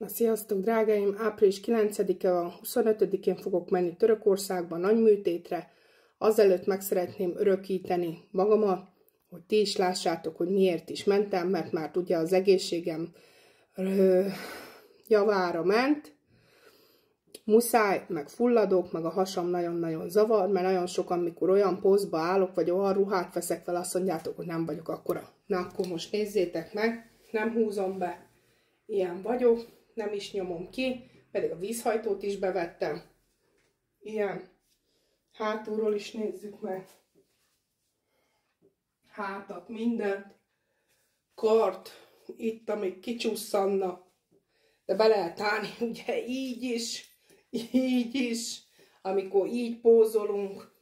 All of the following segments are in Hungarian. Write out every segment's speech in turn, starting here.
Na, sziasztok, drágáim! Április 9-e van, 25-én fogok menni Törökországba nagy műtétre. Azelőtt meg szeretném örökíteni magamat, hogy ti is lássátok, hogy miért is mentem, mert már ugye az egészségem javára ment. Muszáj, meg fulladok, meg a hasam nagyon-nagyon zavar, mert nagyon sokan, mikor olyan pózba állok, vagy olyan ruhát veszek fel, azt mondjátok, hogy nem vagyok akkora. Na, akkor most nézzétek meg, nem húzom be, ilyen vagyok. Nem is nyomom ki, pedig a vízhajtót is bevettem. Ilyen. Hátulról is nézzük meg. Hátat, mindent. Kart, itt, amíg kicsusszanna. De be lehet állni, ugye így is. Amikor így pózolunk,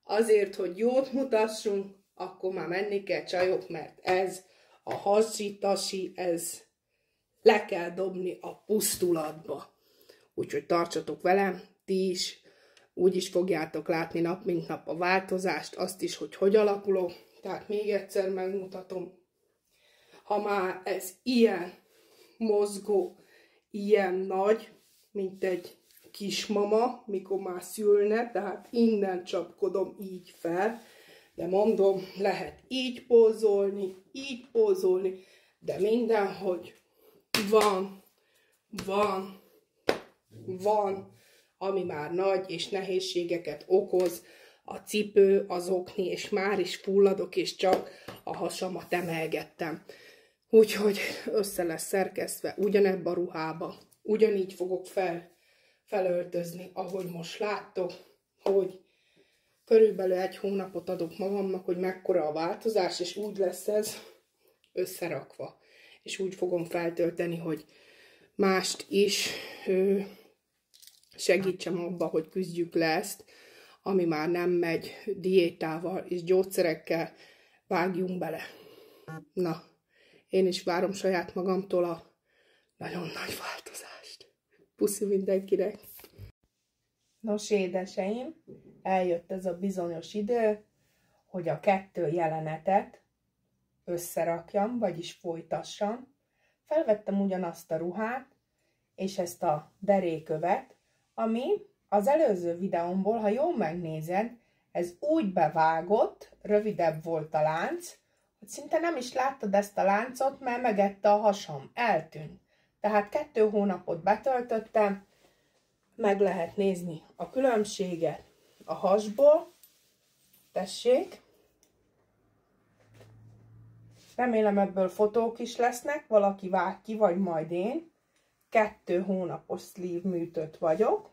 azért, hogy jót mutassunk, akkor már menni kell, csajok, mert ez a hasi-tasi, ez le kell dobni a pusztulatba. Úgyhogy tartsatok velem, ti is, úgy is fogjátok látni nap mint nap a változást, azt is, hogy alakulok. Tehát még egyszer megmutatom. Ha már ez ilyen mozgó, ilyen nagy, mint egy kismama, mikor már szülne, tehát innen csapkodom így fel, de mondom, lehet így pózolni, de mindenhogy van, ami már nagy és nehézségeket okoz, a cipő, az okni, és már is fulladok, és csak a hasamat emelgettem. Úgyhogy össze lesz szerkesztve ugyanebben a ruhába, ugyanígy fogok felöltözni, ahogy most láttok, hogy körülbelül 1 hónapot adok magamnak, hogy mekkora a változás, és úgy lesz ez összerakva. És úgy fogom feltölteni, hogy mást is segítsem abba, hogy küzdjük le ezt, ami már nem megy, diétával és gyógyszerekkel, vágjunk bele. Na, én is várom saját magamtól a nagyon nagy változást. Puszi mindenkinek! Nos, édeseim, eljött ez a bizonyos idő, hogy a 2 jelenetet összerakjam, vagyis folytassam. Felvettem ugyanazt a ruhát, és ezt a derékövet, ami az előző videómból, ha jól megnézed, ez úgy bevágott, rövidebb volt a lánc, hogy szinte nem is láttad ezt a láncot, mert megette a hasam, eltűnt. Tehát 2 hónapot betöltöttem, meg lehet nézni a különbséget a hasból. Tessék. Remélem ebből fotók is lesznek, valaki vág ki, vagy majd én. 2 hónapos sleeve műtött vagyok.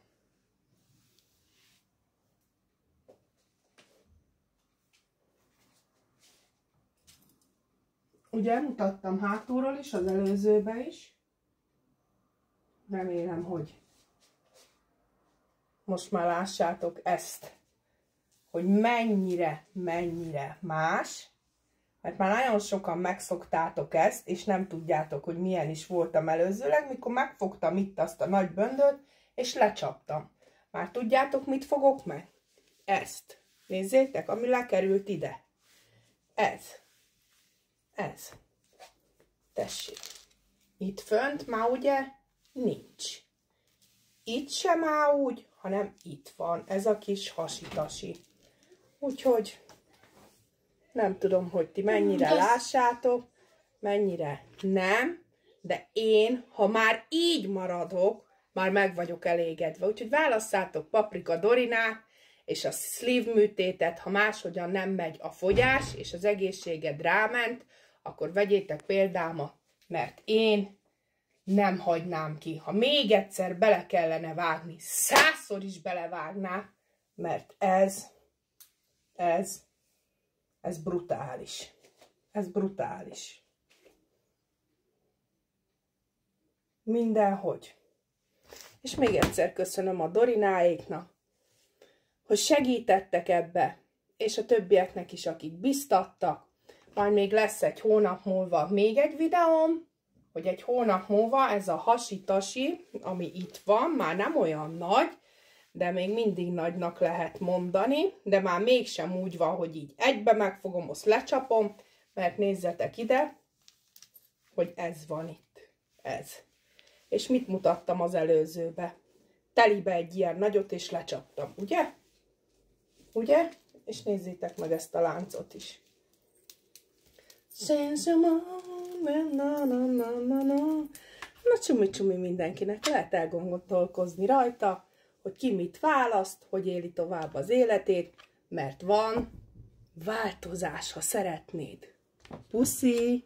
Ugye mutattam hátulról is, az előzőbe is. Remélem, hogy most már lássátok ezt, hogy mennyire más, mert már nagyon sokan megszoktátok ezt, és nem tudjátok, hogy milyen is voltam előzőleg, mikor megfogtam itt azt a nagy böndöt, és lecsaptam. Már tudjátok, mit fogok meg? Ezt. Nézzétek, ami lekerült ide. Ez. Tessék. Itt fönt már ugye nincs. Itt sem áll úgy, hanem itt van ez a kis hasitasi. Úgyhogy nem tudom, hogy ti mennyire lássátok, mennyire nem, de én, ha már így maradok, már meg vagyok elégedve. Úgyhogy válasszátok Paprika Dorinát és a sleeve műtétet, ha máshogyan nem megy a fogyás, és az egészséged ráment, akkor vegyétek példámat, mert én nem hagynám ki. Ha még egyszer bele kellene vágni, 100-szor is belevágná, mert ez brutális. Ez brutális. Mindenhogy. És még egyszer köszönöm a Dorináéknak, hogy segítettek ebbe, és a többieknek is, akik biztattak. Majd még lesz 1 hónap múlva még egy videóm, hogy 1 hónap múlva ez a hasi-tasi, ami itt van, már nem olyan nagy, de még mindig nagynak lehet mondani, de már mégsem úgy van, hogy így egybe megfogom, azt lecsapom, Mert nézzetek ide, hogy ez van itt. Ez. És mit mutattam az előzőbe? Telibe egy ilyen nagyot, és lecsaptam, ugye? Ugye? És nézzétek meg ezt a láncot is. Na csumi-csumi mindenkinek, lehet elgondolkozni rajta, hogy ki mit választ, hogy éli tovább az életét, mert van változás, ha szeretnéd. Puszi!